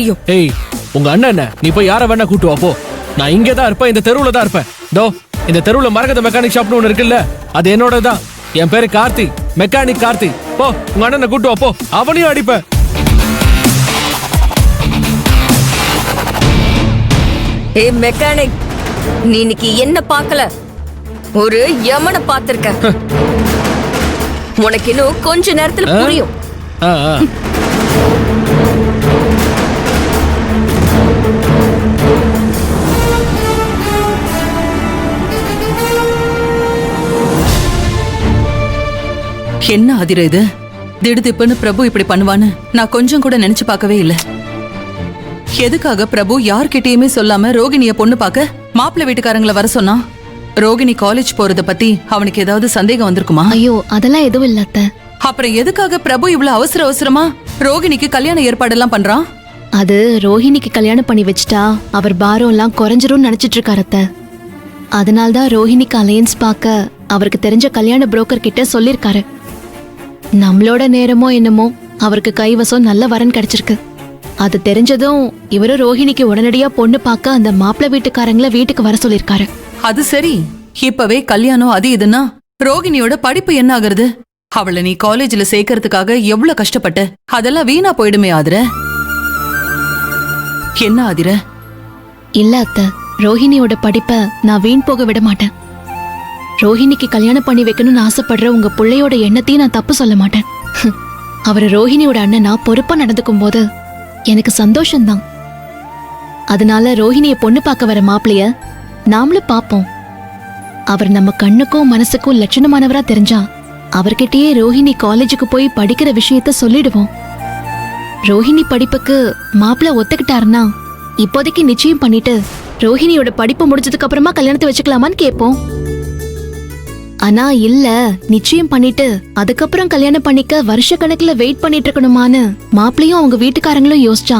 ஐயோ ஏய் உங்க அண்ணன் என்ன, நீ போய் யார வேணா கூட்டு வா போ. நான் இங்கே தான் இருப்பேன், இந்த தெருவுல தான் இருப்பேன். தோ இந்த தெருவுல மரகத மெக்கானிக் ஷாப்னு ஒன்று இருக்குல்ல, அது என்னோட தான். என் பேரு கார்த்தி, மெக்கானிக் கார்த்தி. போ உங்க அண்ணனை கூட்டு வா போ, அவனையும் அடிப்பேன். ஏ மெக்கானிக், நீ இன்னைக்கு என்ன பார்க்கல, ஒரு யமனை பார்த்திருக்க. உனக்கு இன்னும் கொஞ்ச நேரத்துல புரியும். ஆ, ஆ. என்ன அதிர இது? திடுதிப்புன்னு பிரபு இப்படி பண்ணுவான்னு நான் கொஞ்சம் கூட நினைச்சு பார்க்கவே இல்ல. எதுக்காக பிரபு யார்கிட்டயுமே சொல்லாம ரோகிணிய பொண்ணு பார்க்க மாப்பிள்ளை வீட்டுக்காரங்களை வர சொன்னா? ரோகிணி காலேஜ் போறத பத்தி அவனுக்கு ஏதாவது சந்தேகம் வந்திருக்குமா? ஐயோ அதெல்லாம் எதுவும் இல்ல அத்தை. அப்புறம் எதுக்காக பிரபு இவ்வளவு அவசர அவசரமா ரோகிணிக்கு கல்யாண ஏற்பாடெல்லாம் பண்றான்? அது ரோஹிணிக்கு கல்யாணம் பண்ணி வச்சிட்டா அவர் பாரம் எல்லாம் குறைஞ்சிரும் நினைச்சிட்டு இருக்காரு அத்தை. அதனால்தான் ரோஹிணிக்கு அலையன்ஸ் பார்க்க அவருக்கு தெரிஞ்ச கல்யாண புரோக்கர் கிட்ட சொல்லிருக்காரு. நம்மளோட நேரமோ என்னமோ அவருக்கு கைவசம் நல்ல வரன் கிடைச்சிருக்கு. அது தெரிஞ்சதும் இவரு ரோஹிணிக்கு உடனடியா பொண்ணு பார்க்க அந்த மாப்பிள்ளை வீட்டுக்காரங்கள வீட்டுக்கு வர சொல்லிருக்காரு. அது சரி, இப்பவே கல்யாணம் அது இதுன்னா ரோகிணியோட படிப்பு என்ன ஆகுறது? அவளை நீ காலேஜ்ல சேர்க்கறதுக்காக எவ்வளவு கஷ்டப்பட்ட, அதெல்லாம் வீணா போயிடுமே ஆதிர. என்ன ஆதிர? இல்ல அத்தை, ரோஹிணியோட படிப்பை நான் வீண் போக விட மாட்டேன். ரோஹிணிக்கு கல்யாணம் பண்ணி வைக்கணும்னு ஆசைப்படுற உங்க பிள்ளையோட எண்ணத்தையும் நான் தப்பு சொல்ல மாட்டேன். அவர் ரோஹிணியோட அண்ணனா பொறுப்பா நடந்துக்கும் போது எனக்கு சந்தோஷம்தான். அதனால ரோஹிணிய பொண்ணு பார்க்க வர மாப்பிளைய நாமளும் பாப்போம். அவர் நம்ம கண்ணுக்கும் மனசுக்கும் லட்சணமானவரா தெரிஞ்சா அவர்கிட்டயே ரோஹிணி காலேஜுக்கு போய் படிக்கிற விஷயத்த சொல்லிடுவோம். ரோஹிணி படிப்புக்கு மாப்பிள்ள ஒத்துக்கிட்டாருன்னா இப்போதைக்கு நிச்சயம் பண்ணிட்டு ரோஹிணியோட படிப்பு முடிஞ்சதுக்கு அப்புறமா கல்யாணத்தை வச்சுக்கலாமான்னு கேட்போம். ஆனா இல்ல, நிச்சயம் பண்ணிட்டு அதுக்கப்புறம் கல்யாணம் பண்ணிக்க வருஷ கணக்குல வெயிட் பண்ணிட்டு இருக்கணுமான்னு மாப்பிளையும் அவங்க வீட்டுக்காரங்களும் யோசிச்சா